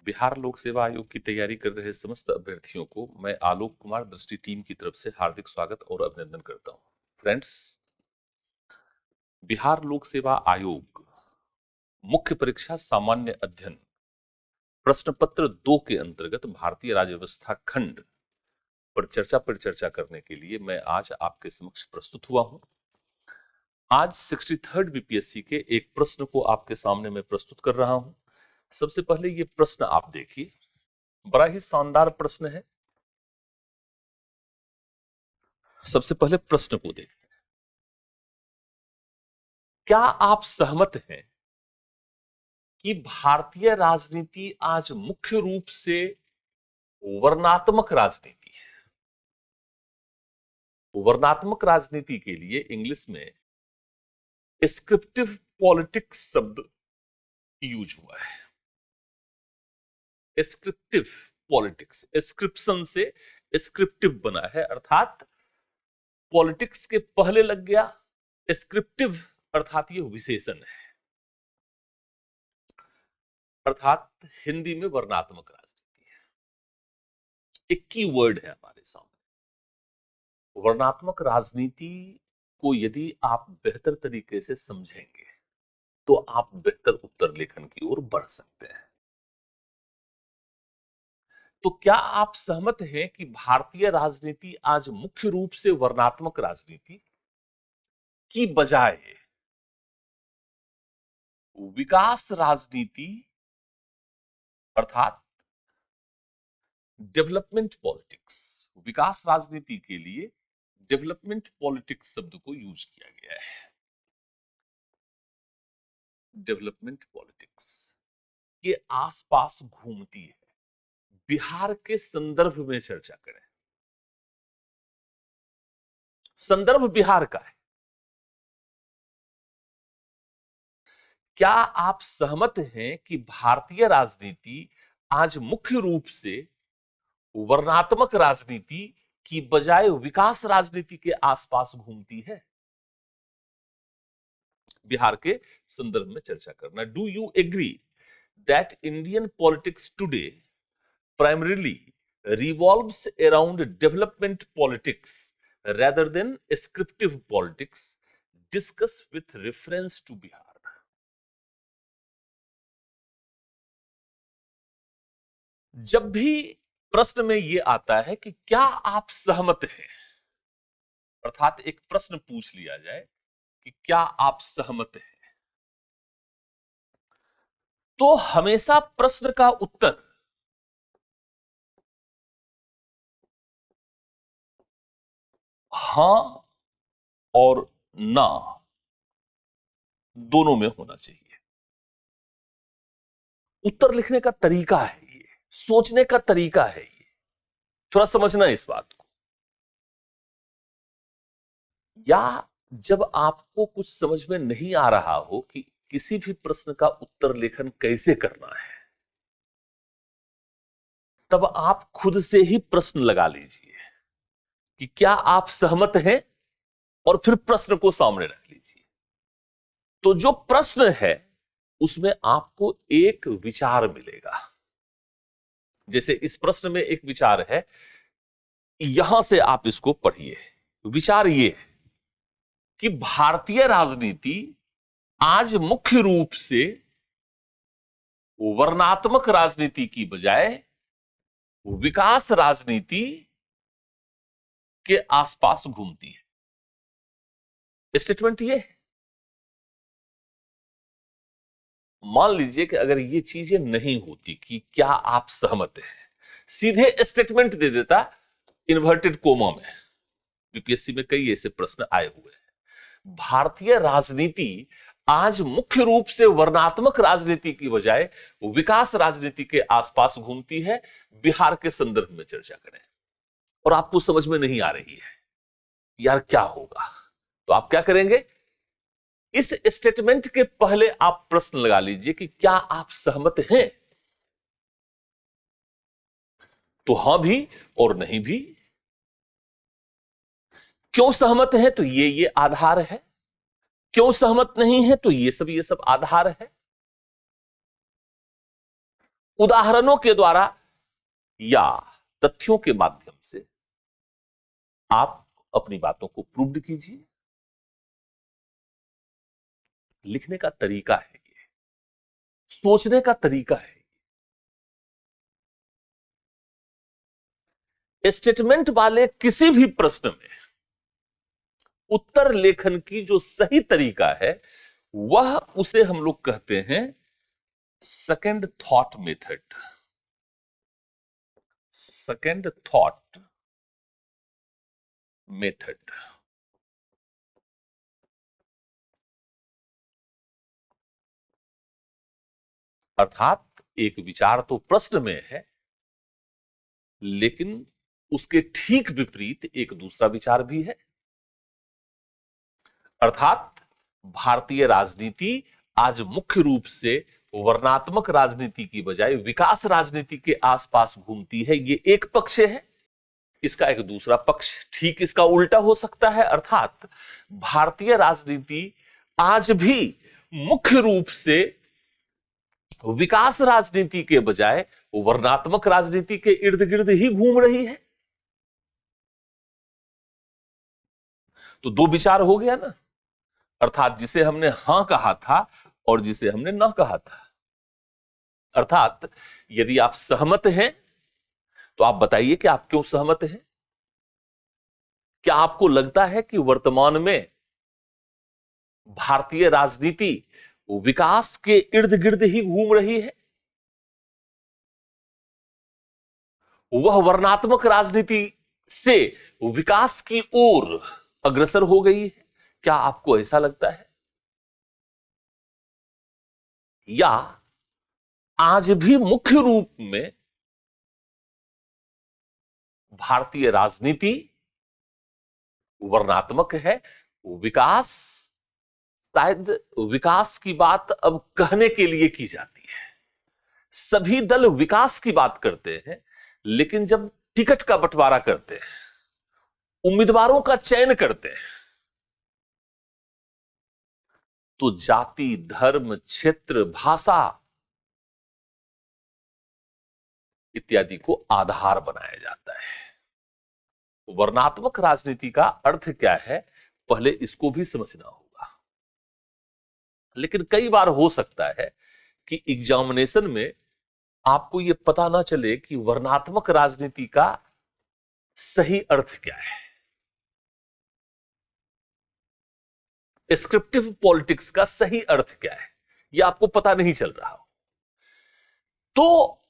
बिहार लोक सेवा आयोग की तैयारी कर रहे समस्त अभ्यर्थियों को मैं आलोक कुमार दृष्टि टीम की तरफ से हार्दिक स्वागत और अभिनंदन करता हूं। फ्रेंड्स, बिहार लोक सेवा आयोग मुख्य परीक्षा सामान्य अध्ययन प्रश्न पत्र 2 के अंतर्गत भारतीय राज्य व्यवस्था खंड पर चर्चा करने के लिए मैं आज आपके समक्ष प्रस्तुत हुआ हूं। आज 63rd बीपीएससी के एक प्रश्न को आपके सामने मैं प्रस्तुत कर रहा हूं। सबसे पहले ये प्रश्न आप देखिए, बड़ा ही शानदार प्रश्न है। सबसे पहले प्रश्न को देखते हैं। क्या आप सहमत हैं कि भारतीय राजनीति आज मुख्य रूप से वर्णात्मक राजनीति है? वर्णात्मक राजनीति के लिए इंग्लिश में डिस्क्रिप्टिव पॉलिटिक्स शब्द यूज हुआ है। डिस्क्रिप्टिव पॉलिटिक्स, डिस्क्रिप्शन से डिस्क्रिप्टिव बना है, अर्थात पॉलिटिक्स के पहले लग गया डिस्क्रिप्टिव, अर्थात यह विशेषण है, अर्थात हिंदी में वर्णात्मक राजनीति है। एक की वर्ड है हमारे सामने। वर्णात्मक राजनीति को यदि आप बेहतर तरीके से समझेंगे तो आप बेहतर उत्तर लेखन की ओर बढ़ सकते हैं। तो क्या आप सहमत हैं कि भारतीय राजनीति आज मुख्य रूप से वर्णात्मक राजनीति की बजाय विकास राजनीति अर्थात डेवलपमेंट पॉलिटिक्स, विकास राजनीति के लिए डेवलपमेंट पॉलिटिक्स शब्द को यूज किया गया है। डेवलपमेंट पॉलिटिक्स के आसपास घूमती है। बिहार के संदर्भ में चर्चा करें। संदर्भ बिहार का है। क्या आप सहमत हैं कि भारतीय राजनीति आज मुख्य रूप से वर्णात्मक राजनीति की बजाय विकास राजनीति के आसपास घूमती है? बिहार के संदर्भ में चर्चा करना। Do you agree that Indian politics today primarily revolves around development politics rather than descriptive politics? Discuss with reference to Bihar. जब भी प्रश्न में यह आता है कि क्या आप सहमत हैं, अर्थात एक प्रश्न पूछ लिया जाए कि क्या आप सहमत हैं, तो हमेशा प्रश्न का उत्तर हां और ना दोनों में होना चाहिए। उत्तर लिखने का तरीका है ये, सोचने का तरीका है ये। थोड़ा समझना इस बात को। या जब आपको कुछ समझ में नहीं आ रहा हो कि किसी भी प्रश्न का उत्तर लेखन कैसे करना है, तब आप खुद से ही प्रश्न लगा लीजिए कि क्या आप सहमत हैं, और फिर प्रश्न को सामने रख लीजिए। तो जो प्रश्न है उसमें आपको एक विचार मिलेगा। जैसे इस प्रश्न में एक विचार है, यहां से आप इसको पढ़िए। विचार ये है कि भारतीय राजनीति आज मुख्य रूप से वर्णात्मक राजनीति की बजाय विकास राजनीति के आसपास घूमती है। स्टेटमेंट ये है। मान लीजिए कि अगर ये चीजें नहीं होती कि क्या आप सहमत हैं, सीधे स्टेटमेंट दे देता इन्वर्टेड कोमा में। बीपीएससी में कई ऐसे प्रश्न आए हुए हैं। भारतीय राजनीति आज मुख्य रूप से वर्णात्मक राजनीति की बजाय विकास राजनीति के आसपास घूमती है। बिहार के संदर्भ में चर्चा करें। और आपको समझ में नहीं आ रही है यार क्या होगा, तो आप क्या करेंगे, इस स्टेटमेंट के पहले आप प्रश्न लगा लीजिए कि क्या आप सहमत हैं। तो हां भी और नहीं भी। क्यों सहमत हैं, तो ये आधार है। क्यों सहमत नहीं है, तो ये सब आधार है। उदाहरणों के द्वारा या तथ्यों के माध्यम से आप अपनी बातों को प्रूव्ड कीजिए। लिखने का तरीका है ये, सोचने का तरीका है। स्टेटमेंट वाले किसी भी प्रश्न में उत्तर लेखन की जो सही तरीका है वह उसे हम लोग कहते हैं second thought method. Second thought method. अर्थात एक विचार तो प्रश्न में है, लेकिन उसके ठीक विपरीत एक दूसरा विचार भी है। अर्थात भारतीय राजनीति आज मुख्य रूप से वर्णात्मक राजनीति की बजाय विकास राजनीति के आसपास घूमती है। ये एक पक्ष है। इसका एक दूसरा पक्ष ठीक इसका उल्टा हो सकता है। अर्थात भारतीय राजनीति आज भी मुख्य रूप से विकास राजनीति के बजाय वर्णात्मक राजनीति के इर्द गिर्द ही घूम रही है। तो दो विचार हो गया ना। अर्थात जिसे हमने हां कहा था और जिसे हमने ना कहा था। अर्थात यदि आप सहमत हैं तो आप बताइए कि आप क्यों सहमत हैं। क्या आपको लगता है कि वर्तमान में भारतीय राजनीति विकास के इर्द गिर्द ही घूम रही है? वह वर्णात्मक राजनीति से विकास की ओर अग्रसर हो गई है? क्या आपको ऐसा लगता है? या आज भी मुख्य रूप में भारतीय राजनीति वर्णात्मक है? विकास शायद विकास की बात अब कहने के लिए की जाती है। सभी दल विकास की बात करते हैं, लेकिन जब टिकट का बंटवारा करते हैं, उम्मीदवारों का चयन करते हैं, तो जाति, धर्म, क्षेत्र, भाषा इत्यादि को आधार बनाया जाता है। वर्णात्मक राजनीति का अर्थ क्या है, पहले इसको भी समझना होगा। लेकिन कई बार हो सकता है कि एग्जामिनेशन में आपको यह पता ना चले कि वर्णात्मक राजनीति का सही अर्थ क्या है। डिस्क्रिप्टिव पॉलिटिक्स का सही अर्थ क्या है, यह आपको पता नहीं चल रहा हो, तो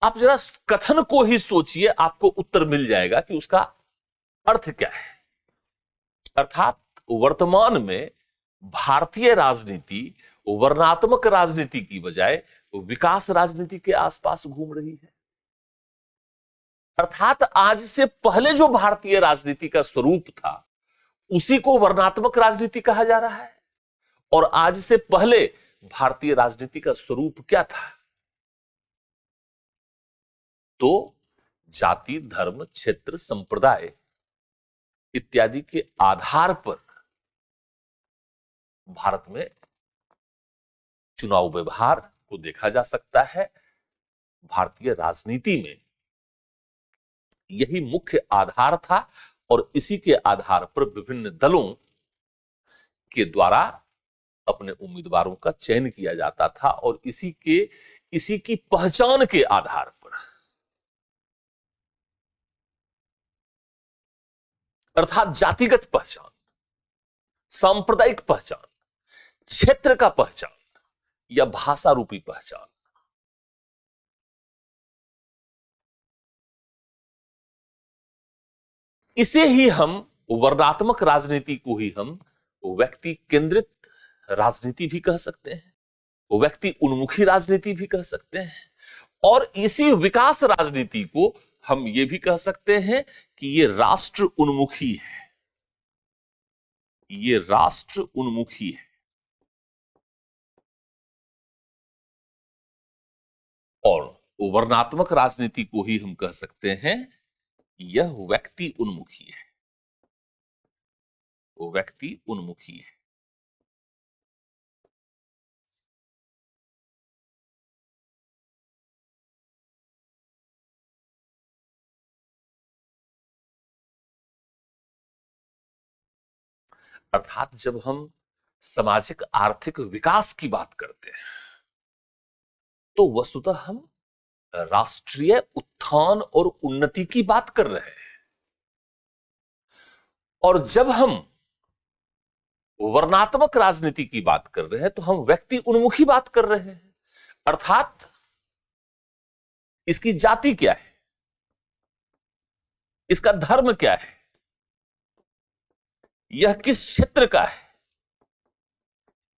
आप जरा कथन को ही सोचिए, आपको उत्तर मिल जाएगा कि उसका अर्थ क्या है। अर्थात वर्तमान में भारतीय राजनीति वर्णात्मक राजनीति की बजाय विकास राजनीति के आसपास घूम रही है। अर्थात आज से पहले जो भारतीय राजनीति का स्वरूप था उसी को वर्णात्मक राजनीति कहा जा रहा है। और आज से पहले भारतीय राजनीति का स्वरूप क्या था? तो जाति, धर्म, क्षेत्र, संप्रदाय इत्यादि के आधार पर भारत में चुनाव व्यवहार को देखा जा सकता है। भारतीय राजनीति में यही मुख्य आधार था और इसी के आधार पर विभिन्न दलों के द्वारा अपने उम्मीदवारों का चयन किया जाता था और इसी की पहचान के आधार पर, अर्थात जातिगत पहचान, सांप्रदायिक पहचान, क्षेत्र का पहचान या भाषा रूपी पहचान, इसे ही हम वर्णात्मक राजनीति को ही हम व्यक्ति केंद्रित राजनीति भी कह सकते हैं, व्यक्ति उन्मुखी राजनीति भी कह सकते हैं, और इसी विकास राजनीति को हम ये भी कह सकते हैं कि ये राष्ट्र उन्मुखी है। ये राष्ट्र उन्मुखी है। और वर्णात्मक राजनीति को ही हम कह सकते हैं यह व्यक्ति उन्मुखी है। वो व्यक्ति उन्मुखी है। अर्थात जब हम सामाजिक आर्थिक विकास की बात करते हैं तो वस्तुतः हम राष्ट्रीय उत्थान और उन्नति की बात कर रहे हैं। और जब हम वर्णात्मक राजनीति की बात कर रहे हैं तो हम व्यक्ति उन्मुखी बात कर रहे हैं। अर्थात इसकी जाति क्या है, इसका धर्म क्या है, यह किस क्षेत्र का है,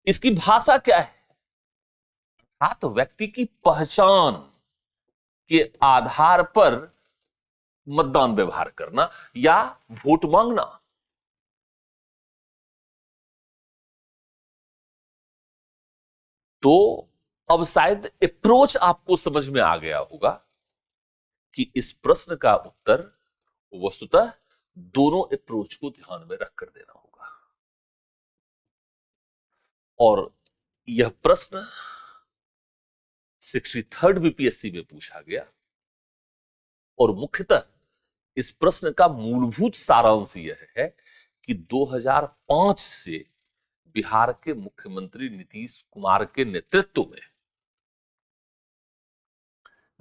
इसकी भाषा क्या है। अर्थात व्यक्ति की पहचान के आधार पर मतदान व्यवहार करना या वोट मांगना। तो अब शायद अप्रोच आपको समझ में आ गया होगा कि इस प्रश्न का उत्तर वस्तुतः दोनों अप्रोच को ध्यान में रखकर देना होगा। और यह प्रश्न 63rd बीपीएससी में पूछा गया और मुख्यतः इस प्रश्न का मूलभूत सारांश यह है कि 2005 से बिहार के मुख्यमंत्री नीतीश कुमार के नेतृत्व में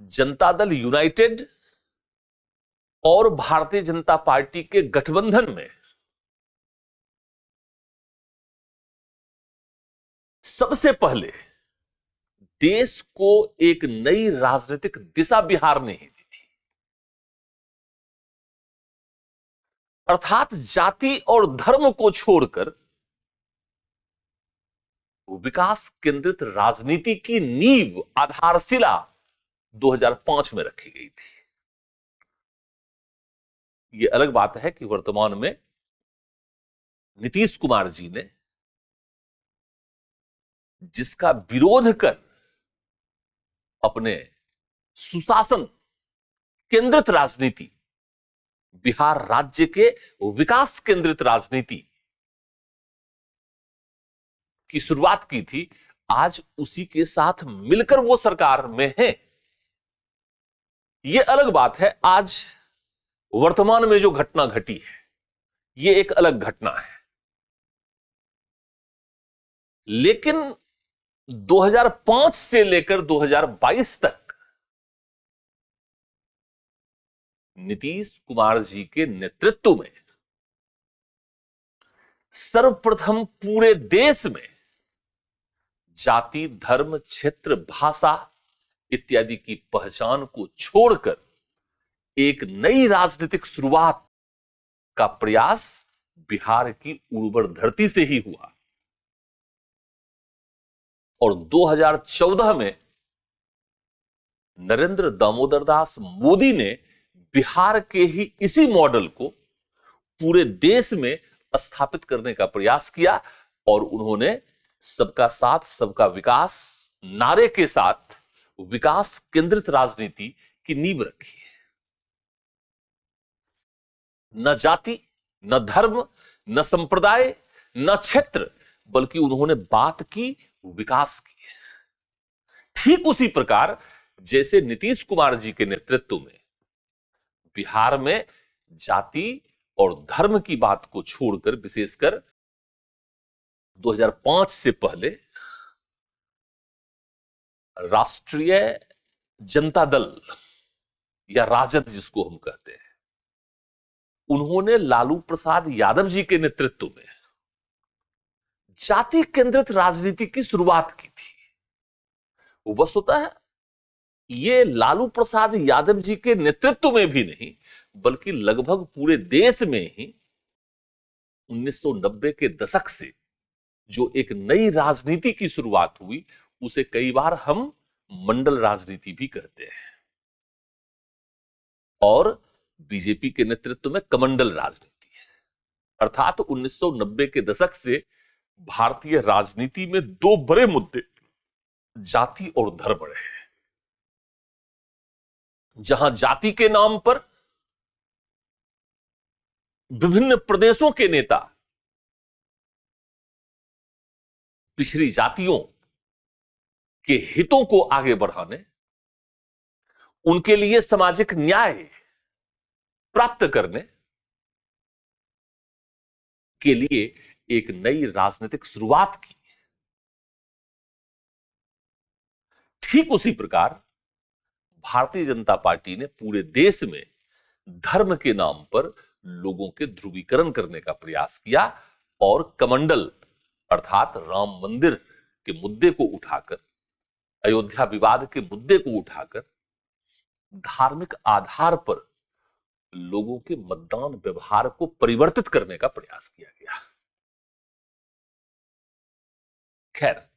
जनता दल यूनाइटेड और भारतीय जनता पार्टी के गठबंधन में सबसे पहले देश को एक नई राजनीतिक दिशा बिहार ने ही दी थी। अर्थात जाति और धर्म को छोड़कर विकास केंद्रित राजनीति की नींव, आधारशिला 2005 में रखी गई थी। यह अलग बात है कि वर्तमान में नीतीश कुमार जी ने जिसका विरोध कर अपने सुशासन केंद्रित राजनीति, बिहार राज्य के विकास केंद्रित राजनीति की शुरुआत की थी, आज उसी के साथ मिलकर वो सरकार में है। यह अलग बात है। आज वर्तमान में जो घटना घटी है यह एक अलग घटना है, लेकिन 2005 से लेकर 2022 तक नीतीश कुमार जी के नेतृत्व में सर्वप्रथम पूरे देश में जाति, धर्म, क्षेत्र, भाषा इत्यादि की पहचान को छोड़कर एक नई राजनीतिक शुरुआत का प्रयास बिहार की उर्वर धरती से ही हुआ। और 2014 में नरेंद्र दामोदर दास मोदी ने बिहार के ही इसी मॉडल को पूरे देश में स्थापित करने का प्रयास किया और उन्होंने सबका साथ सबका विकास नारे के साथ विकास केंद्रित राजनीति की नींव रखी है। न जाति, न धर्म, न संप्रदाय, न क्षेत्र, बल्कि उन्होंने बात की विकास की। ठीक उसी प्रकार जैसे नीतीश कुमार जी के नेतृत्व में बिहार में जाति और धर्म की बात को छोड़कर विशेषकर 2005 से पहले राष्ट्रीय जनता दल या राजद जिसको हम कहते हैं, उन्होंने लालू प्रसाद यादव जी के नेतृत्व में जाति केंद्रित राजनीति की शुरुआत की थी। वस्तुतः ये लालू प्रसाद यादव जी के नेतृत्व में भी नहीं बल्कि लगभग पूरे देश में ही 1990 के दशक से जो एक नई राजनीति की शुरुआत हुई उसे कई बार हम मंडल राजनीति भी कहते हैं और बीजेपी के नेतृत्व में कमंडल राजनीति है। अर्थात 1990 के दशक से भारतीय राजनीति में दो बड़े मुद्दे जाति और धर्म रहे, जहां जाति के नाम पर विभिन्न प्रदेशों के नेता पिछड़ी जातियों के हितों को आगे बढ़ाने, उनके लिए सामाजिक न्याय प्राप्त करने के लिए एक नई राजनीतिक शुरुआत की। ठीक उसी प्रकार भारतीय जनता पार्टी ने पूरे देश में धर्म के नाम पर लोगों के ध्रुवीकरण करने का प्रयास किया और कमंडल अर्थात राम मंदिर के मुद्दे को उठाकर, अयोध्या विवाद के मुद्दे को उठाकर धार्मिक आधार पर लोगों के मतदान व्यवहार को परिवर्तित करने का प्रयास किया गया। खैर,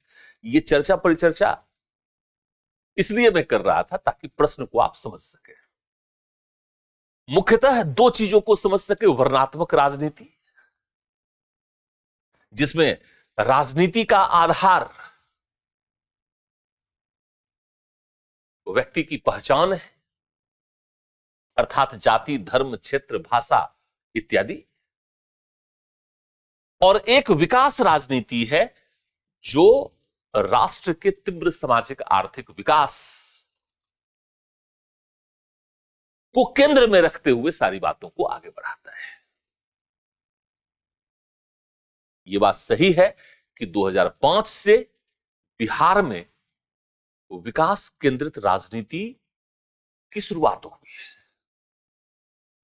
ये चर्चा परिचर्चा इसलिए मैं कर रहा था ताकि प्रश्न को आप समझ सके। मुख्यतः दो चीजों को समझ सके, वर्णात्मक राजनीति जिसमें राजनीति का आधार व्यक्ति की पहचान है अर्थात जाति, धर्म, क्षेत्र, भाषा इत्यादि, और एक विकास राजनीति है जो राष्ट्र के तीव्र सामाजिक आर्थिक विकास को केंद्र में रखते हुए सारी बातों को आगे बढ़ाता है। यह बात सही है कि 2005 से बिहार में विकास केंद्रित राजनीति की शुरुआत हुई है।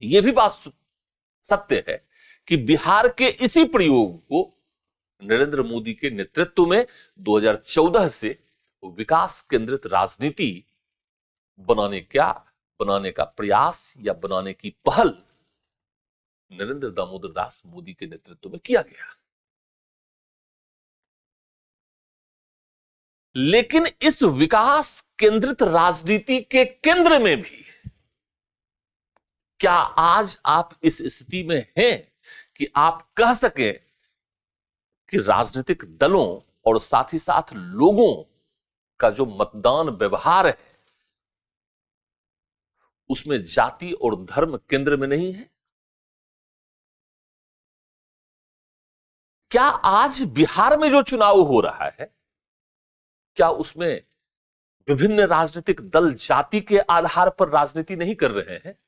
यह भी बात सत्य है कि बिहार के इसी प्रयोग को नरेंद्र मोदी के नेतृत्व में 2014 से विकास केंद्रित राजनीति बनाने का प्रयास या बनाने की पहल नरेंद्र दामोदर दास मोदी के नेतृत्व में किया गया। लेकिन इस विकास केंद्रित राजनीति के केंद्र में भी क्या आज आप इस स्थिति में हैं कि आप कह सकें कि राजनीतिक दलों और साथ ही साथ लोगों का जो मतदान व्यवहार है उसमें जाति और धर्म केंद्र में नहीं है? क्या आज बिहार में जो चुनाव हो रहा है क्या उसमें विभिन्न राजनीतिक दल जाति के आधार पर राजनीति नहीं कर रहे हैं?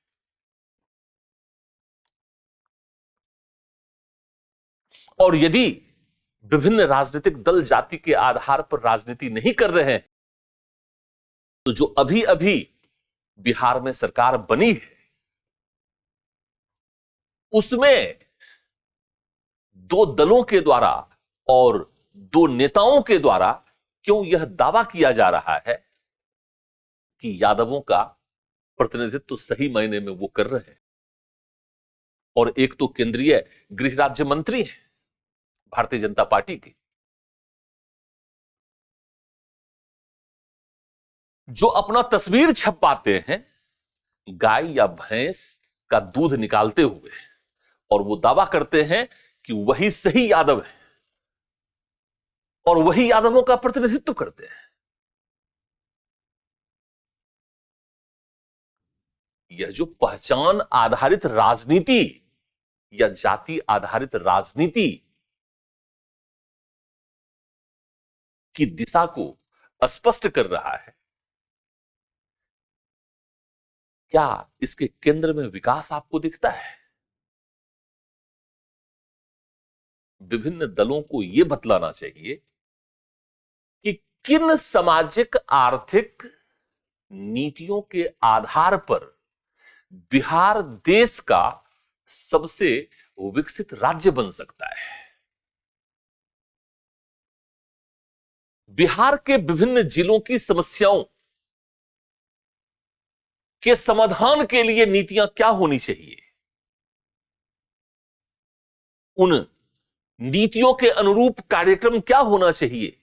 और यदि विभिन्न राजनीतिक दल जाति के आधार पर राजनीति नहीं कर रहे हैं तो जो अभी अभी बिहार में सरकार बनी है उसमें दो दलों के द्वारा और दो नेताओं के द्वारा क्यों यह दावा किया जा रहा है कि यादवों का प्रतिनिधित्व तो सही मायने में वो कर रहे हैं? और एक तो केंद्रीय गृह राज्य मंत्री है भारतीय जनता पार्टी के, जो अपना तस्वीर छपवाते हैं गाय या भैंस का दूध निकालते हुए और वो दावा करते हैं कि वही सही यादव है और वही यादवों का प्रतिनिधित्व करते हैं। यह जो पहचान आधारित राजनीति या जाति आधारित राजनीति की दिशा को स्पष्ट कर रहा है, क्या इसके केंद्र में विकास आपको दिखता है? विभिन्न दलों को यह बतलाना चाहिए कि किन सामाजिक आर्थिक नीतियों के आधार पर बिहार देश का सबसे विकसित राज्य बन सकता है। बिहार के विभिन्न जिलों की समस्याओं के समाधान के लिए नीतियां क्या होनी चाहिए, उन नीतियों के अनुरूप कार्यक्रम क्या होना चाहिए,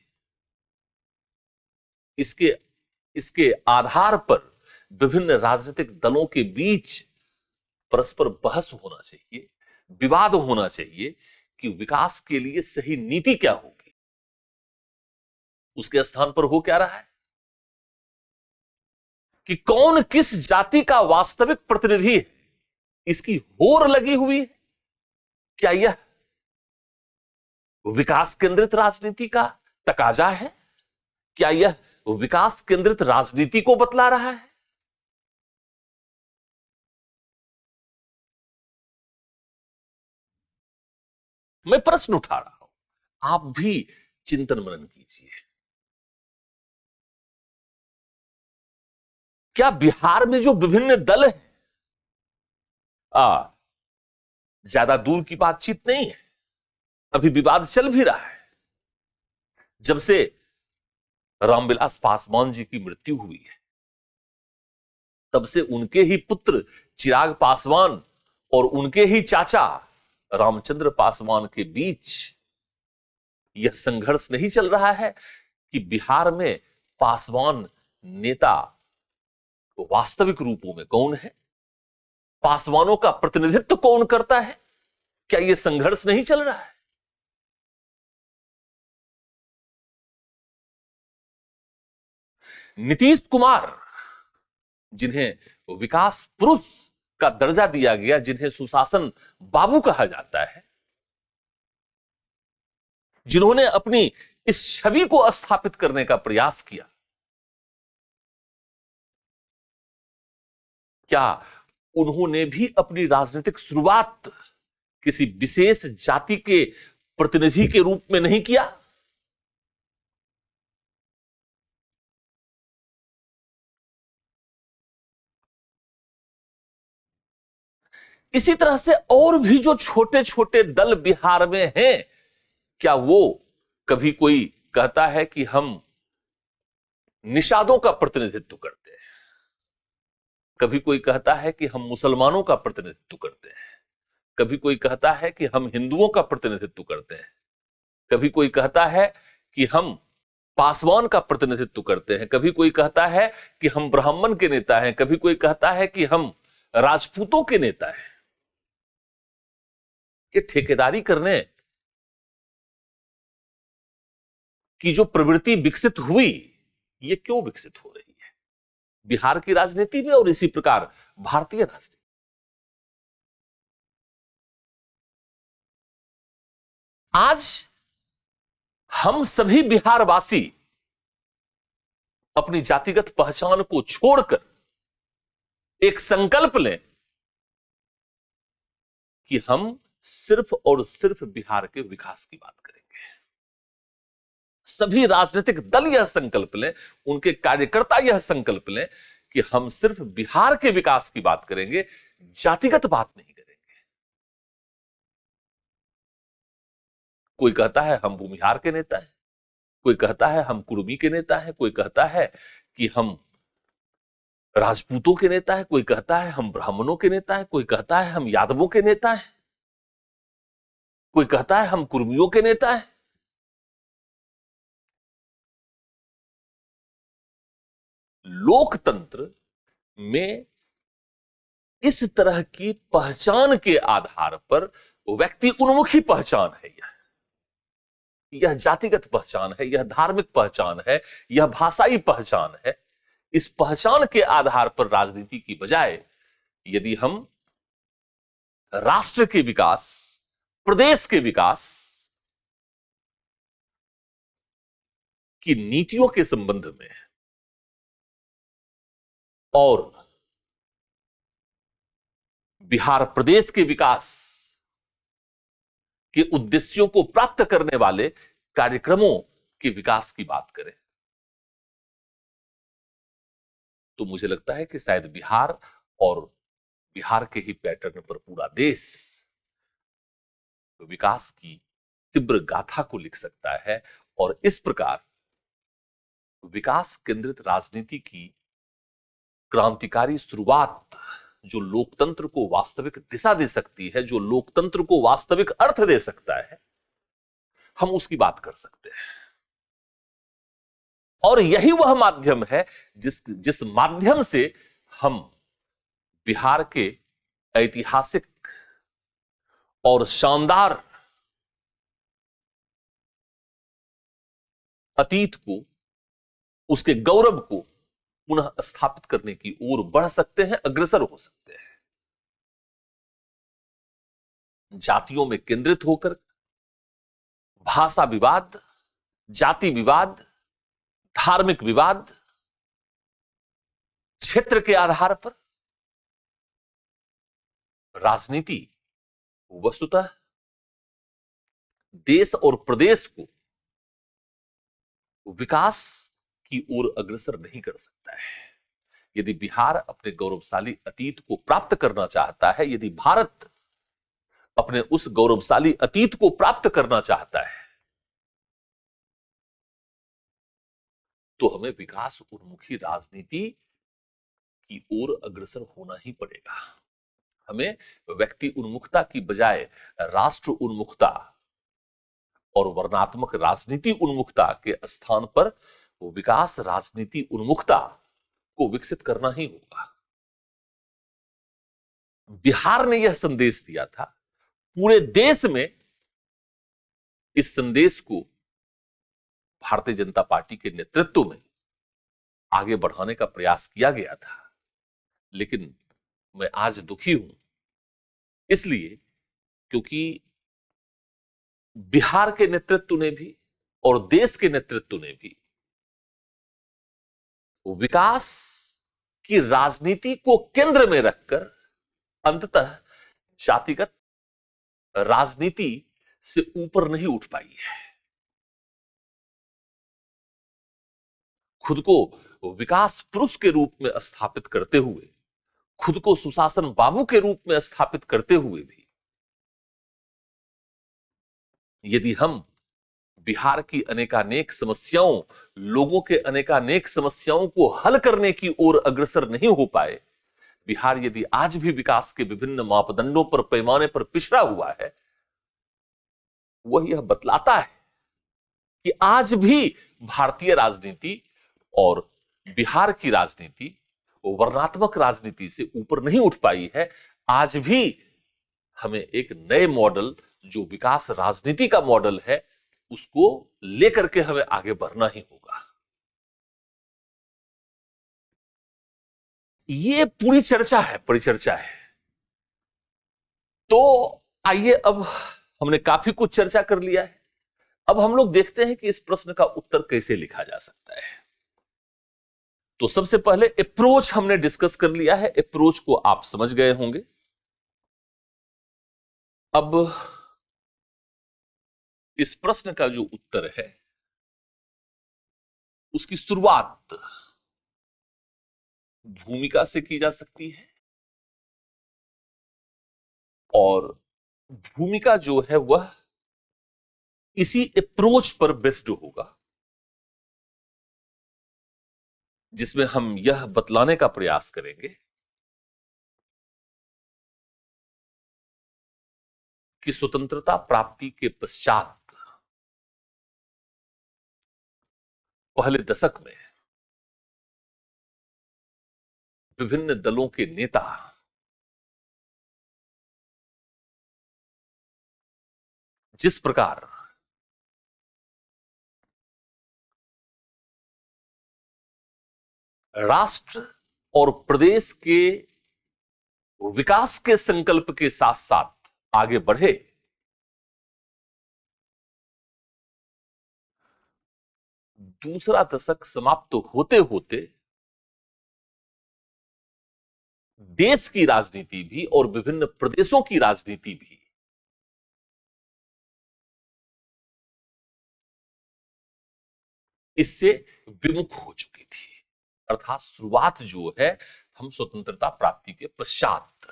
इसके आधार पर विभिन्न राजनीतिक दलों के बीच परस्पर बहस होना चाहिए, विवाद होना चाहिए कि विकास के लिए सही नीति क्या होगी। उसके स्थान पर हो क्या रहा है कि कौन किस जाति का वास्तविक प्रतिनिधि है, इसकी होड़ लगी हुई है। क्या यह विकास केंद्रित राजनीति का तकाजा है? क्या यह विकास केंद्रित राजनीति को बतला रहा है? मैं प्रश्न उठा रहा हूं, आप भी चिंतन मनन कीजिए। क्या बिहार में जो विभिन्न दल हैं, ज्यादा दूर की बातचीत नहीं है, अभी विवाद चल भी रहा है। जब से रामविलास पासवान जी की मृत्यु हुई है, तब से उनके ही पुत्र चिराग पासवान और उनके ही चाचा रामचंद्र पासवान के बीच यह संघर्ष नहीं चल रहा है कि बिहार में पासवान नेता वास्तविक रूपों में कौन है, पासवानों का प्रतिनिधित्व कौन करता है। क्या यह संघर्ष नहीं चल रहा है? नीतीश कुमार, जिन्हें विकास पुरुष का दर्जा दिया गया, जिन्हें सुशासन बाबू कहा जाता है, जिन्होंने अपनी इस छवि को स्थापित करने का प्रयास किया, क्या उन्होंने भी अपनी राजनीतिक शुरुआत किसी विशेष जाति के प्रतिनिधि के रूप में नहीं किया? इसी तरह से और भी जो छोटे छोटे दल बिहार में हैं, क्या वो कभी कोई कहता है कि हम निषादों का प्रतिनिधित्व करते हैं, कभी कोई कहता है कि हम मुसलमानों का प्रतिनिधित्व करते हैं, कभी कोई कहता है कि हम हिंदुओं का प्रतिनिधित्व करते हैं, कभी कोई कहता है कि हम पासवान का प्रतिनिधित्व करते हैं, कभी कोई कहता है कि हम ब्राह्मण के नेता हैं, कभी कोई कहता है कि हम राजपूतों के नेता हैं। ये ठेकेदारी करने की जो प्रवृत्ति विकसित हुई, ये क्यों विकसित हो रही है बिहार की राजनीति में और इसी प्रकार भारतीय राजनीति? आज हम सभी बिहारवासी अपनी जातिगत पहचान को छोड़कर एक संकल्प लें कि हम सिर्फ और सिर्फ बिहार के विकास की बात करेंगे। सभी राजनीतिक दल यह संकल्प लें, उनके कार्यकर्ता यह संकल्प लें कि हम सिर्फ बिहार के विकास की बात करेंगे, जातिगत बात नहीं करेंगे। कोई कहता है हम भूमिहार के नेता हैं, कोई कहता है हम कुर्मी के नेता हैं, कोई कहता है कि हम राजपूतों के नेता हैं, कोई कहता है हम ब्राह्मणों के नेता हैं, कोई कहता है हम यादवों के नेता हैं, कोई कहता है हम कुर्मियों के नेता हैं। लोकतंत्र में इस तरह की पहचान के आधार पर व्यक्ति उन्मुखी पहचान है, यह जातिगत पहचान है, यह धार्मिक पहचान है, यह भाषाई पहचान है। इस पहचान के आधार पर राजनीति की बजाय यदि हम राष्ट्र के विकास, प्रदेश के विकास की नीतियों के संबंध में और बिहार प्रदेश के विकास के उद्देश्यों को प्राप्त करने वाले कार्यक्रमों के विकास की बात करें, तो मुझे लगता है कि शायद बिहार और बिहार के ही पैटर्न पर पूरा देश विकास की तीव्र गाथा को लिख सकता है। और इस प्रकार विकास केंद्रित राजनीति की क्रांतिकारी शुरुआत जो लोकतंत्र को वास्तविक दिशा दे सकती है, जो लोकतंत्र को वास्तविक अर्थ दे सकता है, हम उसकी बात कर सकते हैं। और यही वह माध्यम है जिस माध्यम से हम बिहार के ऐतिहासिक और शानदार अतीत को, उसके गौरव को पुनः स्थापित करने की ओर बढ़ सकते हैं, अग्रसर हो सकते हैं। जातियों में केंद्रित होकर भाषा विवाद, जाति विवाद, धार्मिक विवाद, क्षेत्र के आधार पर राजनीति वस्तुतः देश और प्रदेश को विकास की ओर अग्रसर नहीं कर सकता है। यदि बिहार अपने गौरवशाली अतीत को प्राप्त करना चाहता है, यदि भारत अपने उस गौरवशाली अतीत को प्राप्त करना चाहता है, तो हमें विकास उन्मुखी राजनीति की ओर अग्रसर होना ही पड़ेगा। हमें व्यक्ति उन्मुखता की बजाय राष्ट्र उन्मुखता और वर्णात्मक राजनीति उन्मुखता के स्थान पर वो विकास राजनीति उन्मुखता को विकसित करना ही होगा। बिहार ने यह संदेश दिया था, पूरे देश में इस संदेश को भारतीय जनता पार्टी के नेतृत्व में आगे बढ़ाने का प्रयास किया गया था। लेकिन मैं आज दुखी हूं, इसलिए क्योंकि बिहार के नेतृत्व ने भी और देश के नेतृत्व ने भी विकास की राजनीति को केंद्र में रखकर अंततः जातिगत राजनीति से ऊपर नहीं उठ पाई है। खुद को विकास पुरुष के रूप में स्थापित करते हुए, खुद को सुशासन बाबू के रूप में स्थापित करते हुए भी यदि हम बिहार की अनेकानेक समस्याओं, लोगों के अनेकानेक समस्याओं को हल करने की ओर अग्रसर नहीं हो पाए, बिहार यदि आज भी विकास के विभिन्न मापदंडों पर, पैमाने पर पिछड़ा हुआ है, वह यह बतलाता है कि आज भी भारतीय राजनीति और बिहार की राजनीति वर्णात्मक राजनीति से ऊपर नहीं उठ पाई है। आज भी हमें एक नए मॉडल, जो विकास राजनीति का मॉडल है, उसको लेकर के हमें आगे बढ़ना ही होगा। ये पूरी चर्चा है, परिचर्चा है। तो आइए, अब हमने काफी कुछ चर्चा कर लिया है। अब हम लोग देखते हैं कि इस प्रश्न का उत्तर कैसे लिखा जा सकता है। तो सबसे पहले अप्रोच हमने डिस्कस कर लिया है, अप्रोच को आप समझ गए होंगे। अब इस प्रश्न का जो उत्तर है, उसकी शुरुआत भूमिका से की जा सकती है, और भूमिका जो है वह इसी अप्रोच पर बेस्ड होगा, जिसमें हम यह बतलाने का प्रयास करेंगे कि स्वतंत्रता प्राप्ति के पश्चात पहले दशक में विभिन्न दलों के नेता जिस प्रकार राष्ट्र और प्रदेश के विकास के संकल्प के साथ साथ आगे बढ़े, दूसरा दशक समाप्त होते होते देश की राजनीति भी और विभिन्न प्रदेशों की राजनीति भी इससे विमुख हो चुकी थी। अर्थात शुरुआत जो है, हम स्वतंत्रता प्राप्ति के पश्चात,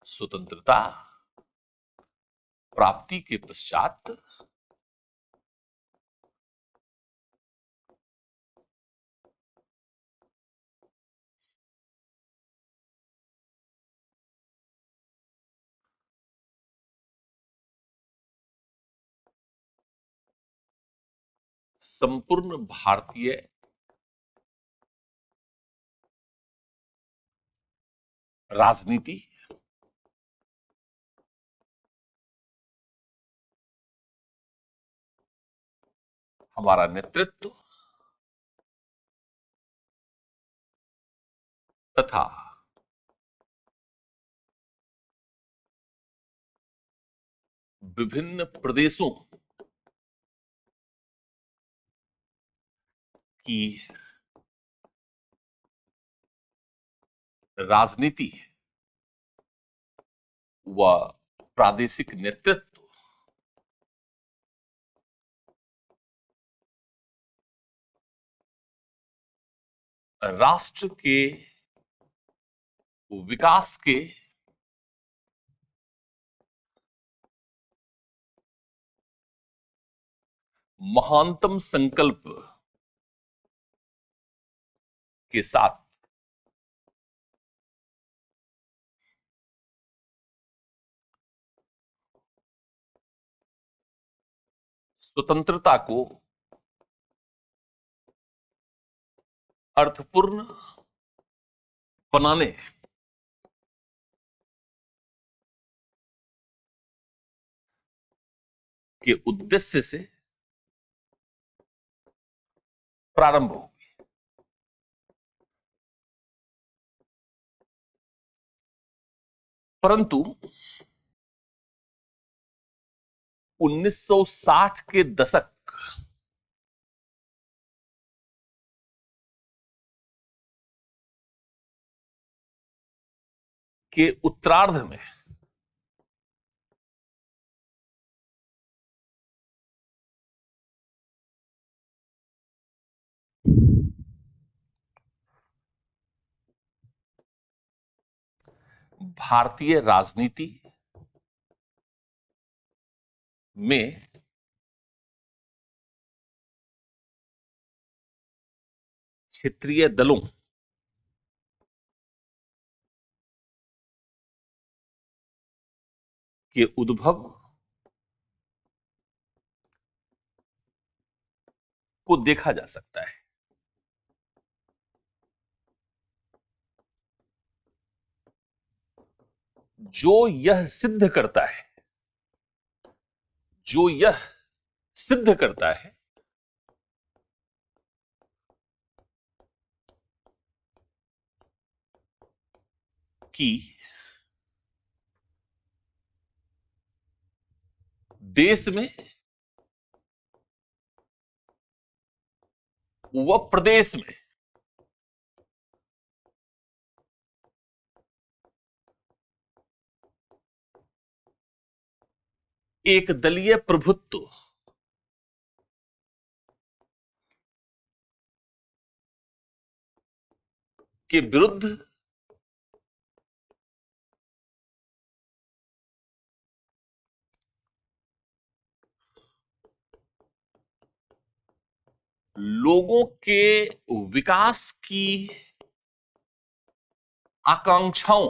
स्वतंत्रता प्राप्ति के पश्चात संपूर्ण भारतीय राजनीति, हमारा नेतृत्व तथा विभिन्न प्रदेशों की राजनीति व प्रादेशिक नेतृत्व राष्ट्र के विकास के महानतम संकल्प के साथ स्वतंत्रता को अर्थपूर्ण बनाने के उद्देश्य से प्रारंभ हो। परंतु 1960 के दशक के उत्तरार्ध में भारतीय राजनीति में क्षेत्रीय दलों के उद्भव को देखा जा सकता है। जो यह सिद्ध करता है जो यह सिद्ध करता है कि देश में व प्रदेश में एक दलीय प्रभुत्व के विरुद्ध लोगों के विकास की आकांक्षाओं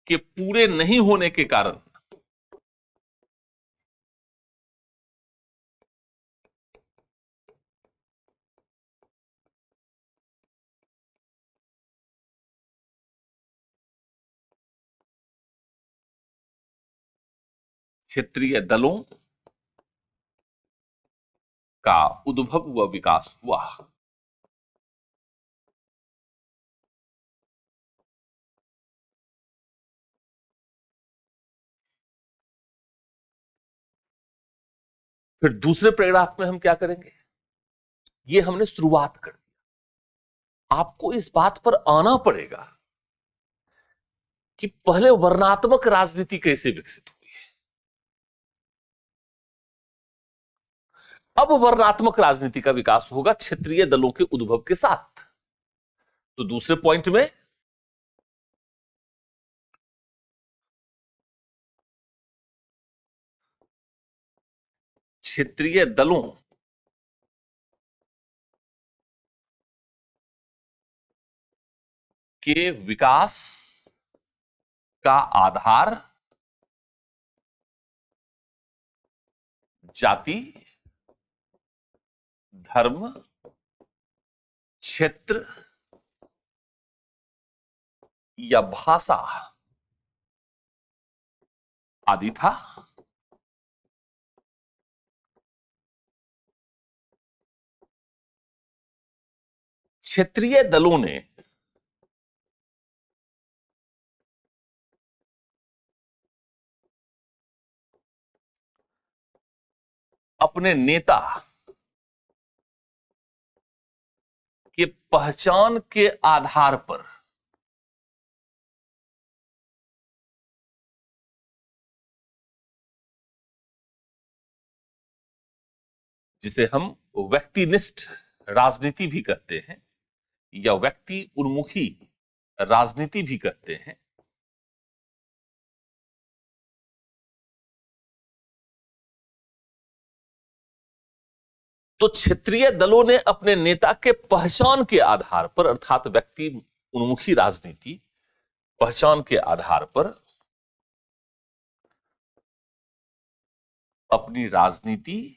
के पूरे नहीं होने के कारण क्षेत्रीय दलों का उद्भव व विकास हुआ। फिर दूसरे पैराग्राफ में हम क्या करेंगे, ये हमने शुरुआत कर दी। आपको इस बात पर आना पड़ेगा कि पहले वर्णात्मक राजनीति कैसे विकसित हुई, अब वर्णात्मक राजनीति का विकास होगा क्षेत्रीय दलों के उद्भव के साथ। तो दूसरे पॉइंट में क्षेत्रीय दलों के विकास का आधार जाति, धर्म, क्षेत्र या भाषा आदि था। क्षेत्रीय दलों ने अपने नेता के पहचान के आधार पर जिसे हम व्यक्तिनिष्ठ राजनीति भी कहते हैं या व्यक्ति उन्मुखी राजनीति भी कहते हैं, तो क्षेत्रीय दलों ने अपने नेता के पहचान के आधार पर, अर्थात व्यक्ति उन्मुखी राजनीति पहचान के आधार पर अपनी राजनीति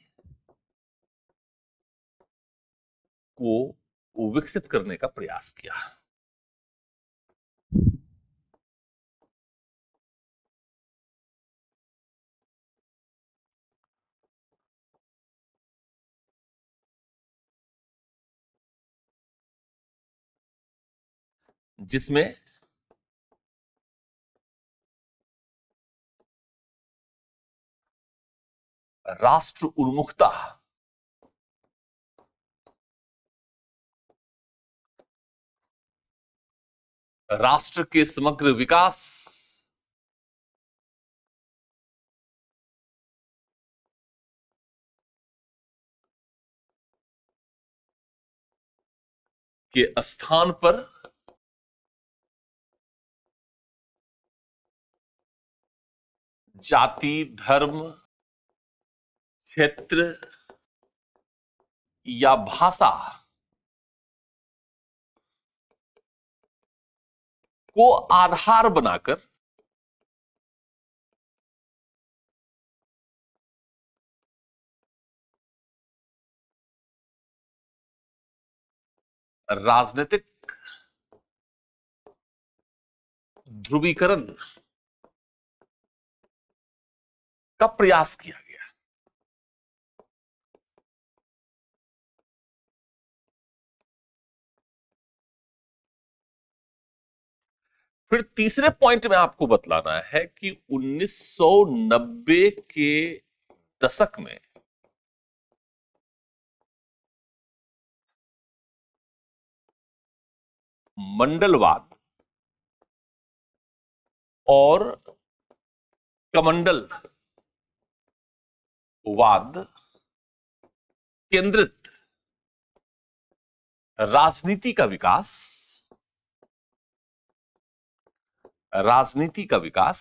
को विकसित करने का प्रयास किया। जिसमें राष्ट्र उन्मुखता, राष्ट्र के समग्र विकास, के स्थान पर जाति, धर्म, क्षेत्र या भाषा को आधार बनाकर राजनीतिक ध्रुवीकरण का प्रयास किया गया। फिर तीसरे पॉइंट में आपको बतलाना है कि 1990 के दशक में मंडलवाद और कमंडलवाद केंद्रित राजनीति का विकास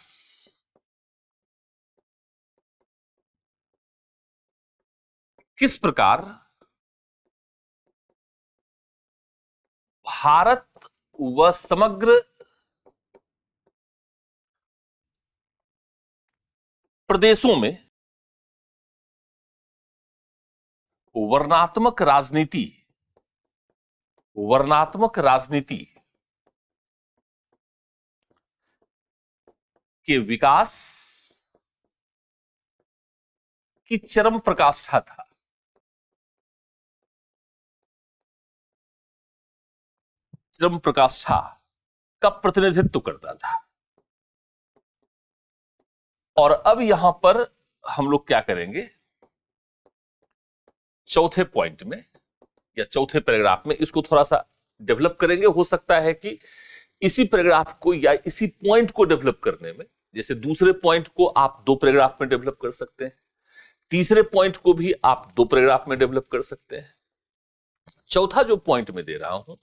किस प्रकार भारत व समग्र प्रदेशों में वर्णात्मक राजनीति के विकास की चरम प्रकाष्ठा था। चरम प्रकाष्ठा का प्रतिनिधित्व करता था। और अब यहां पर हम लोग क्या करेंगे, चौथे पॉइंट में या चौथे पैराग्राफ में इसको थोड़ा सा डेवलप करेंगे। हो सकता है कि इसी पैराग्राफ को या इसी पॉइंट को डेवलप करने में, जैसे दूसरे पॉइंट को आप 2 पैराग्राफ में डेवलप कर सकते हैं, तीसरे पॉइंट को भी आप 2 पैराग्राफ में डेवलप कर सकते हैं। चौथा जो पॉइंट में दे रहा हूं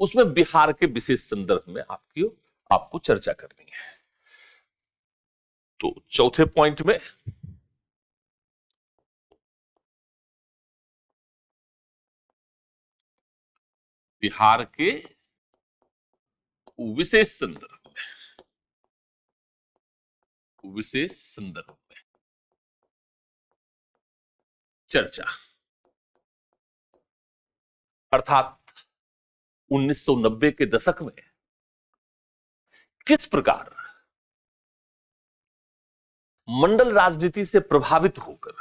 उसमें बिहार के विशेष संदर्भ में आपको चर्चा करनी है। तो चौथे पॉइंट में बिहार के विशेष संदर्भ में चर्चा, अर्थात 1990 के दशक में किस प्रकार मंडल राजनीति से प्रभावित होकर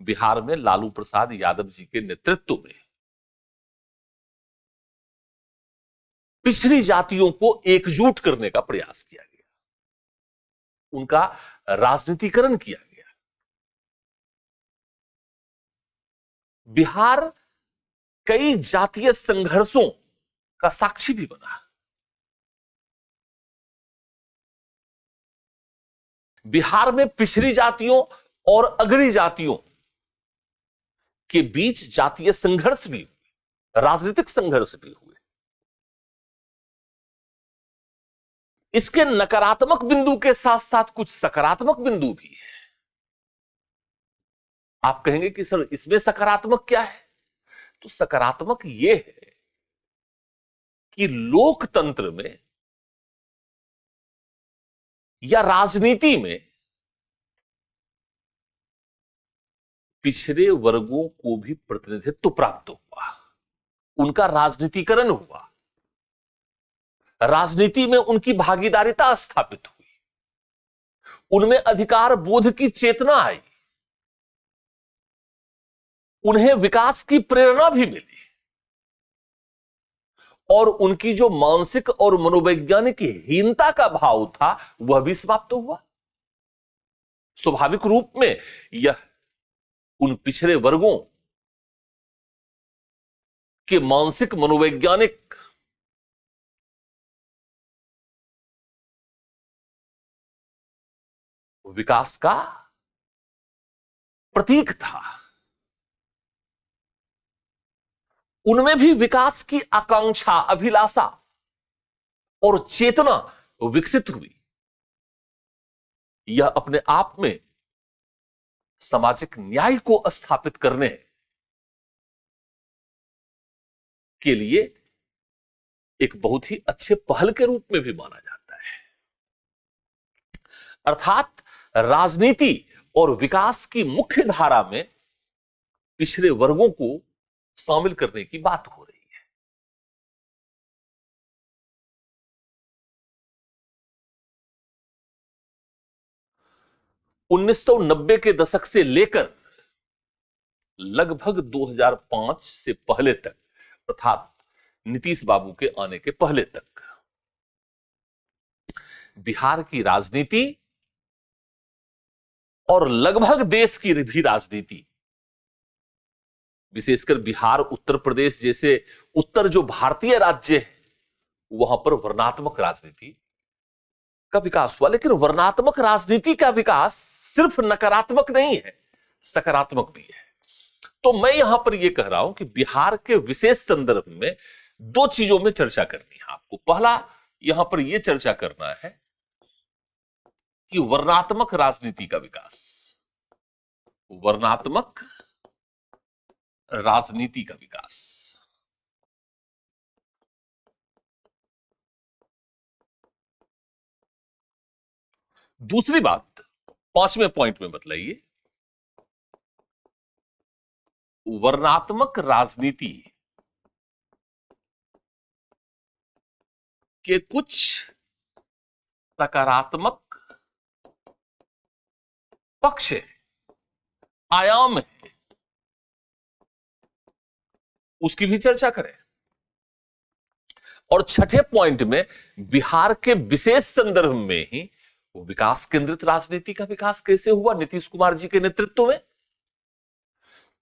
बिहार में लालू प्रसाद यादव जी के नेतृत्व में पिछड़ी जातियों को एकजुट करने का प्रयास किया गया, उनका राजनीतिकरण किया गया। बिहार कई जातीय संघर्षों का साक्षी भी बना। बिहार में पिछड़ी जातियों और अग्रणी जातियों के बीच जातीय संघर्ष भी हुए, राजनीतिक संघर्ष भी हुए। इसके नकारात्मक बिंदु के साथ साथ कुछ सकारात्मक बिंदु भी है। आप कहेंगे कि सर इसमें सकारात्मक क्या है? तो सकारात्मक यह है कि लोकतंत्र में या राजनीति में पिछड़े वर्गों को भी प्रतिनिधित्व प्राप्त हुआ, उनका राजनीतिकरण हुआ, राजनीति में उनकी भागीदारिता स्थापित हुई, उनमें अधिकार बोध की चेतना आई, उन्हें विकास की प्रेरणा भी मिली और उनकी जो मानसिक और मनोवैज्ञानिक हीनता का भाव था वह भी समाप्त हुआ। स्वाभाविक रूप में यह उन पिछड़े वर्गों के मानसिक मनोवैज्ञानिक विकास का प्रतीक था। उनमें भी विकास की आकांक्षा, अभिलाषा और चेतना विकसित हुई। यह अपने आप में सामाजिक न्याय को स्थापित करने के लिए एक बहुत ही अच्छे पहल के रूप में भी माना जाता है। अर्थात राजनीति और विकास की मुख्य धारा में पिछड़े वर्गों को शामिल करने की बात हो रही है। उन्नीस सौ 90 के दशक से लेकर लगभग 2005 से पहले तक, अर्थात नीतीश बाबू के आने के पहले तक, बिहार की राजनीति और लगभग देश की भी राजनीति, विशेषकर बिहार, उत्तर प्रदेश जैसे उत्तर जो भारतीय राज्य है वहां पर वर्णात्मक राजनीति का विकास हुआ। लेकिन वर्णात्मक राजनीति का विकास सिर्फ नकारात्मक नहीं है, सकारात्मक भी है। तो मैं यहां पर यह कह रहा हूं कि बिहार के विशेष संदर्भ में दो चीजों में चर्चा करनी है आपको। पहला, यहां पर यह चर्चा करना है कि वर्णात्मक राजनीति का विकास, वर्णात्मक राजनीति का विकास। दूसरी बात 5वें पॉइंट में बतलाइए, वर्णात्मक राजनीति के कुछ सकारात्मक पक्ष है, आयाम है, उसकी भी चर्चा करें। और छठे पॉइंट में बिहार के विशेष संदर्भ में ही वो विकास केंद्रित राजनीति का विकास कैसे हुआ नीतीश कुमार जी के नेतृत्व में।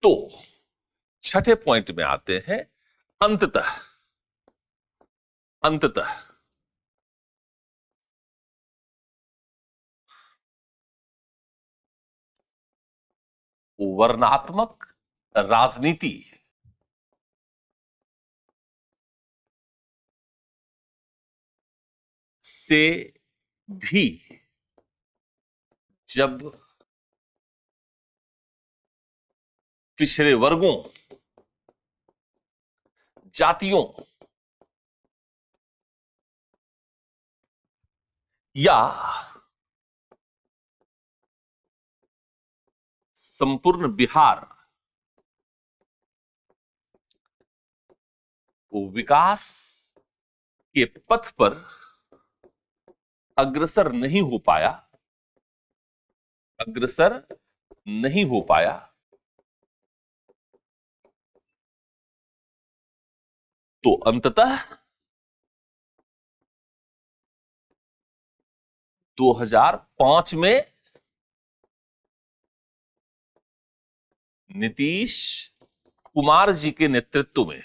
तो छठे पॉइंट में आते हैं, अंततः वर्णात्मक राजनीति से भी जब पिछड़े वर्गों, जातियों या संपूर्ण बिहार विकास के पथ पर अग्रसर नहीं हो पाया, तो अंततः 2005 में नीतीश कुमार जी के नेतृत्व में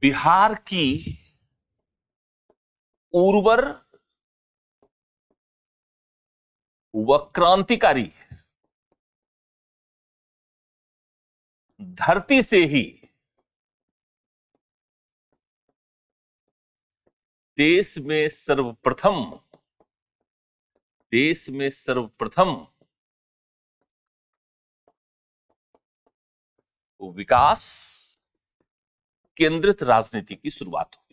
बिहार की उर्वर व क्रांतिकारी धरती से ही देश में सर्वप्रथम विकास केंद्रित राजनीति की शुरुआत हुई।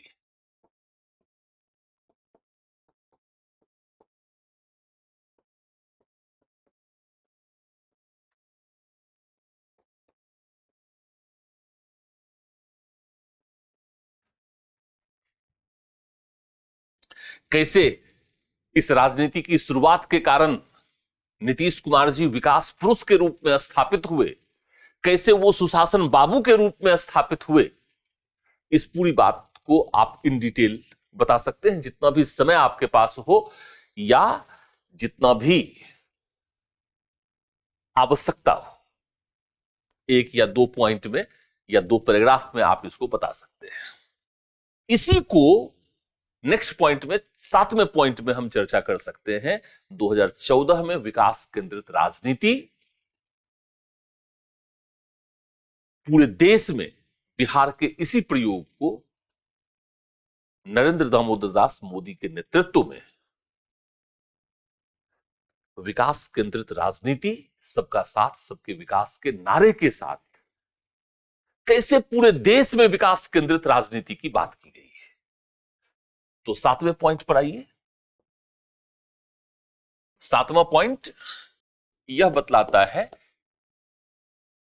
कैसे इस राजनीति की शुरुआत के कारण नीतीश कुमार जी विकास पुरुष के रूप में स्थापित हुए, कैसे वो सुशासन बाबू के रूप में स्थापित हुए, इस पूरी बात को आप इन डिटेल बता सकते हैं जितना भी समय आपके पास हो या जितना भी आवश्यकता हो। एक या दो पॉइंट में या दो पैराग्राफ में आप इसको बता सकते हैं। इसी को नेक्स्ट पॉइंट में, सातवें पॉइंट में हम चर्चा कर सकते हैं। 2014 में विकास केंद्रित राजनीति पूरे देश में बिहार के इसी प्रयोग को नरेंद्र दामोदर दास मोदी के नेतृत्व में विकास केंद्रित राजनीति, सबका साथ सबके विकास के नारे के साथ कैसे पूरे देश में विकास केंद्रित राजनीति की बात की गई है। तो सातवें पॉइंट पर आइए। सातवां पॉइंट यह बतलाता है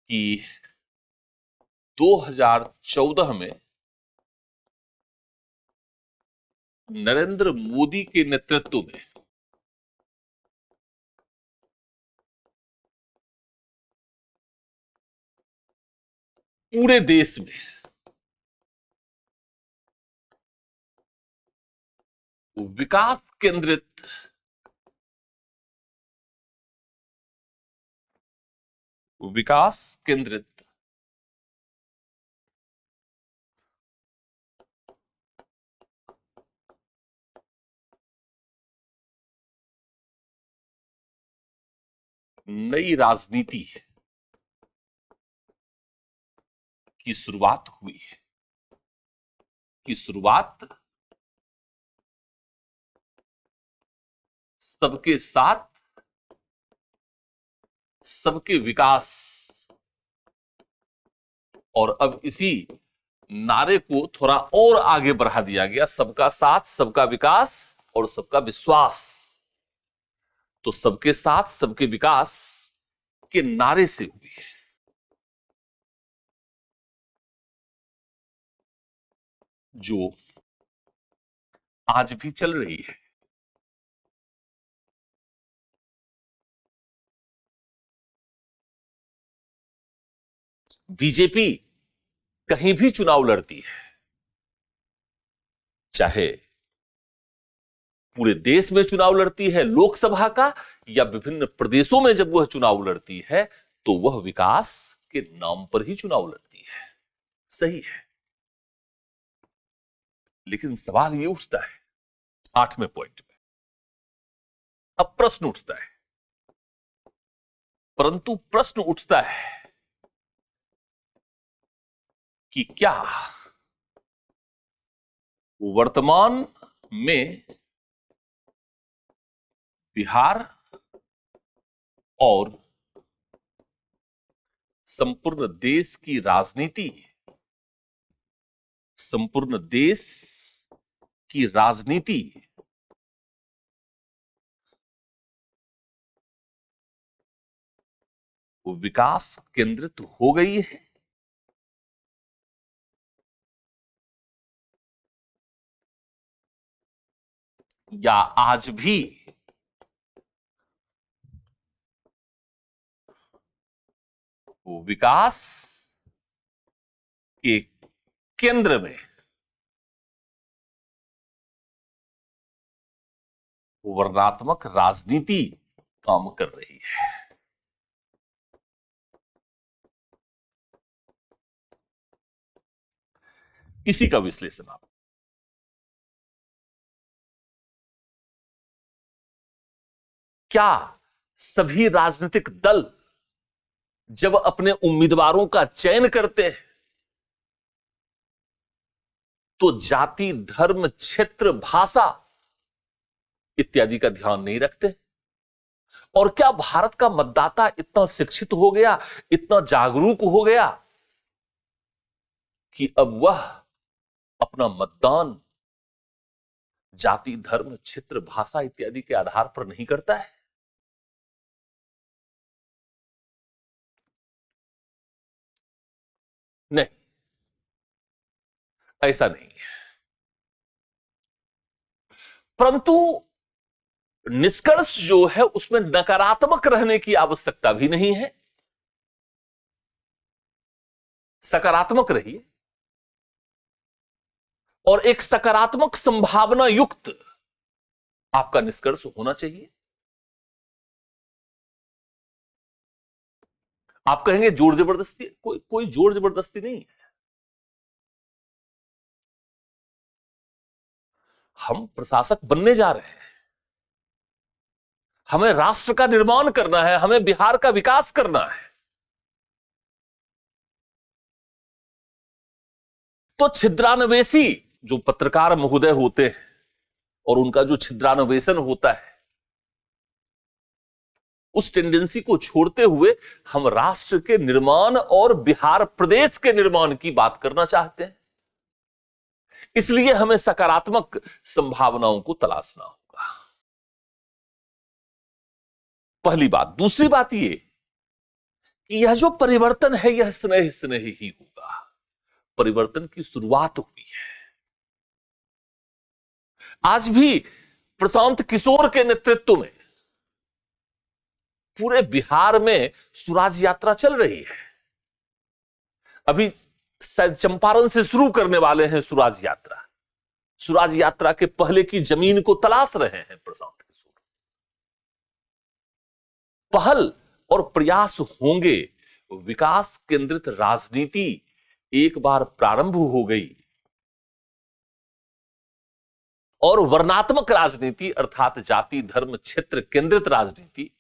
कि 2014 में नरेंद्र मोदी के नेतृत्व में पूरे देश में विकास केंद्रित नई राजनीति की शुरुआत हुई है। सबके साथ सबके विकास, और अब इसी नारे को थोड़ा और आगे बढ़ा दिया गया, सबका साथ सबका विकास और सबका विश्वास। तो सबके साथ सबके विकास के नारे से हुई है, जो आज भी चल रही है। बीजेपी कहीं भी चुनाव लड़ती है, चाहे पूरे देश में चुनाव लड़ती है लोकसभा का, या विभिन्न प्रदेशों में जब वह चुनाव लड़ती है तो वह विकास के नाम पर ही चुनाव लड़ती है। सही है, लेकिन सवाल यह उठता है आठवें पॉइंट में, अब प्रश्न उठता है, परंतु प्रश्न उठता है कि क्या वर्तमान में बिहार और संपूर्ण देश की राजनीति, वो विकास केंद्रित हो गई है, या आज भी वो विकास के केंद्र में वर्णात्मक राजनीति काम कर रही है। इसी का विश्लेषण आप क्या सभी राजनीतिक दल जब अपने उम्मीदवारों का चयन करते हैं तो जाति, धर्म, क्षेत्र, भाषा इत्यादि का ध्यान नहीं रखते? और क्या भारत का मतदाता इतना शिक्षित हो गया, इतना जागरूक हो गया कि अब वह अपना मतदान जाति, धर्म, क्षेत्र, भाषा इत्यादि के आधार पर नहीं करता है? नहीं, ऐसा नहीं है। परंतु निष्कर्ष जो है उसमें नकारात्मक रहने की आवश्यकता भी नहीं है। सकारात्मक रहिए और एक सकारात्मक संभावना युक्त आपका निष्कर्ष होना चाहिए। आप कहेंगे जोर जबरदस्ती, कोई जोर जबरदस्ती नहीं है। हम प्रशासक बनने जा रहे हैं, हमें राष्ट्र का निर्माण करना है, हमें बिहार का विकास करना है। तो छिद्रान्वेषी जो पत्रकार महोदय होते हैं और उनका जो छिद्रान्वेषण होता है, उस टेंडेंसी को छोड़ते हुए हम राष्ट्र के निर्माण और बिहार प्रदेश के निर्माण की बात करना चाहते हैं। इसलिए हमें सकारात्मक संभावनाओं को तलाशना होगा, पहली बात। दूसरी बात यह कि यह जो परिवर्तन है यह स्नेह स्नेह ही होगा। परिवर्तन की शुरुआत हुई है। आज भी प्रशांत किशोर के नेतृत्व में पूरे बिहार में स्वराज यात्रा चल रही है। अभी चंपारण से शुरू करने वाले हैं स्वराज यात्रा। स्वराज यात्रा के पहले की जमीन को तलाश रहे हैं प्रशांत किशोर। पहल और प्रयास होंगे, विकास केंद्रित राजनीति एक बार प्रारंभ हो गई और वर्णात्मक राजनीति अर्थात जाति, धर्म, क्षेत्र केंद्रित राजनीति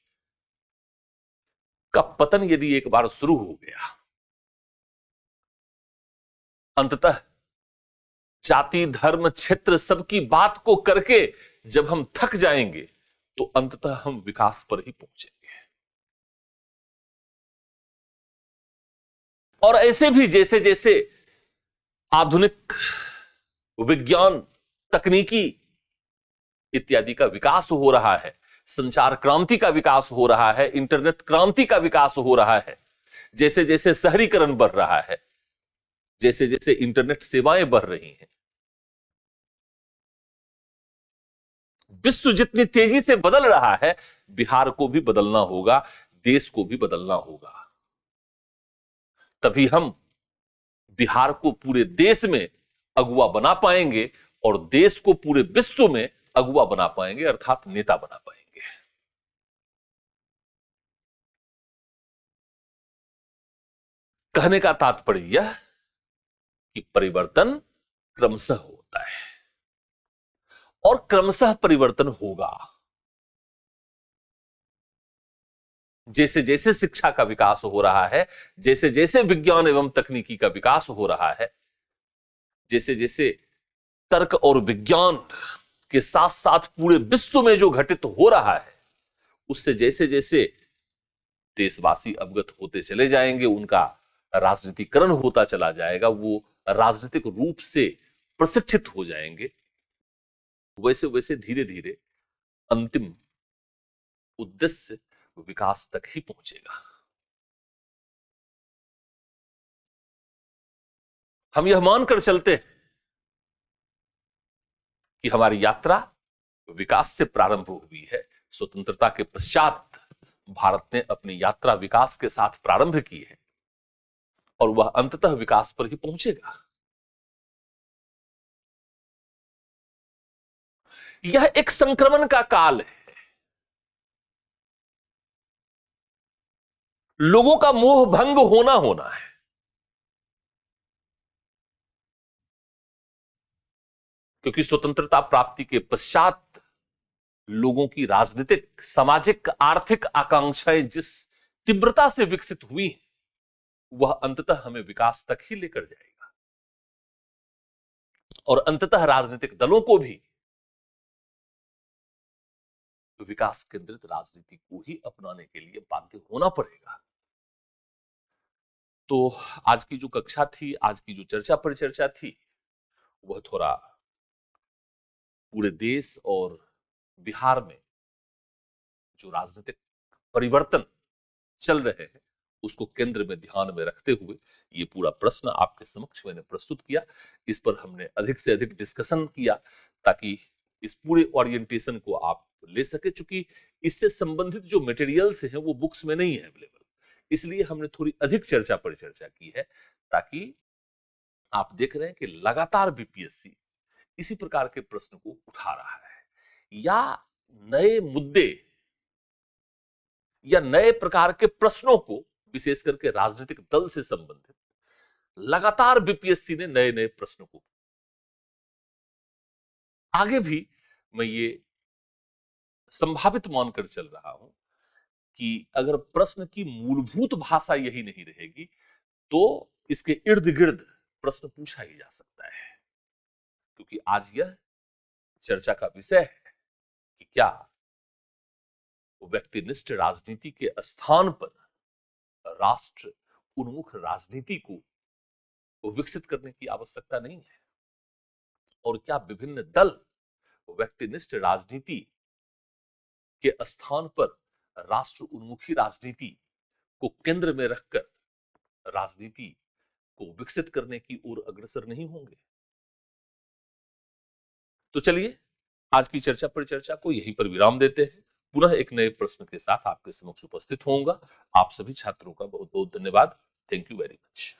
का पतन यदि एक बार शुरू हो गया, अंततः जाति, धर्म, क्षेत्र सबकी बात को करके जब हम थक जाएंगे तो अंततः हम विकास पर ही पहुंचेंगे। और ऐसे भी जैसे जैसे आधुनिक विज्ञान, तकनीकी इत्यादि का विकास हो रहा है, संचार क्रांति का विकास हो रहा है, इंटरनेट क्रांति का विकास हो रहा है, जैसे जैसे शहरीकरण बढ़ रहा है, जैसे जैसे इंटरनेट सेवाएं बढ़ रही हैं, विश्व जितनी तेजी से बदल रहा है, बिहार को भी बदलना होगा, देश को भी बदलना होगा। तभी हम बिहार को पूरे देश में अगुवा बना पाएंगे और देश को पूरे विश्व में अगुवा बना पाएंगे, अर्थात नेता बना पाएंगे। कहने का तात्पर्य यह कि परिवर्तन क्रमशः होता है और क्रमशः परिवर्तन होगा। जैसे जैसे शिक्षा का विकास हो रहा है, जैसे जैसे विज्ञान एवं तकनीकी का विकास हो रहा है, जैसे जैसे तर्क और विज्ञान के साथ साथ पूरे विश्व में जो घटित हो रहा है, उससे जैसे जैसे देशवासी अवगत होते चले जाएंगे, उनका राजनीतिकरण होता चला जाएगा, वो राजनीतिक रूप से प्रशिक्षित हो जाएंगे, वैसे वैसे धीरे धीरे अंतिम उद्देश्य विकास तक ही पहुंचेगा। हम यह मानकर चलते हैं कि हमारी यात्रा विकास से प्रारंभ हुई है। स्वतंत्रता के पश्चात भारत ने अपनी यात्रा विकास के साथ प्रारंभ की है और वह अंततः विकास पर ही पहुंचेगा। यह एक संक्रमण का काल है। लोगों का मोह भंग होना होना है। क्योंकि स्वतंत्रता प्राप्ति के पश्चात लोगों की राजनीतिक, सामाजिक, आर्थिक आकांक्षाएं जिस तीव्रता से विकसित हुई वह अंततः हमें विकास तक ही लेकर जाएगा और अंततः राजनीतिक दलों को भी विकास केंद्रित राजनीति को ही अपनाने के लिए बाध्य होना पड़ेगा। तो आज की जो कक्षा थी, आज की जो चर्चा परिचर्चा थी, वह थोड़ा पूरे देश और बिहार में जो राजनीतिक परिवर्तन चल रहे हैं उसको केंद्र में ध्यान में रखते हुए ये पूरा प्रश्न आपके समक्ष मैंने प्रस्तुत किया। इस पर हमने अधिक से अधिक डिस्कशन किया ताकि इस पूरे ओरिएंटेशन को आप ले सके। चूंकि इससे संबंधित जो मटेरियल्स हैं वो बुक्स में नहीं है अवेलेबल, इसलिए हमने थोड़ी अधिक चर्चा परिचर्चा की है ताकि आप देख रहे हैं कि लगातार बीपीएससी इसी प्रकार के प्रश्न को उठा रहा है या नए मुद्दे या नए प्रकार के प्रश्नों को, विशेष करके राजनीतिक दल से संबंधित लगातार बीपीएससी ने नए नए प्रश्नों को, आगे भी मैं ये संभावित मानकर चल रहा हूं कि अगर प्रश्न की मूलभूत भाषा यही नहीं रहेगी तो इसके इर्द गिर्द प्रश्न पूछा ही जा सकता है। क्योंकि आज यह चर्चा का विषय है कि क्या व्यक्तिनिष्ठ राजनीति के स्थान पर राष्ट्र उन्मुख राजनीति को विकसित करने की आवश्यकता नहीं है, और क्या विभिन्न दल व्यक्तिनिष्ठ राजनीति के स्थान पर राष्ट्र उन्मुखी राजनीति को केंद्र में रखकर राजनीति को विकसित करने की ओर अग्रसर नहीं होंगे। तो चलिए आज की चर्चा परिचर्चा को यहीं पर विराम देते हैं। पुनः एक नए प्रश्न के साथ आपके समक्ष उपस्थित होऊंगा। आप सभी छात्रों का बहुत बहुत धन्यवाद। Thank you very much.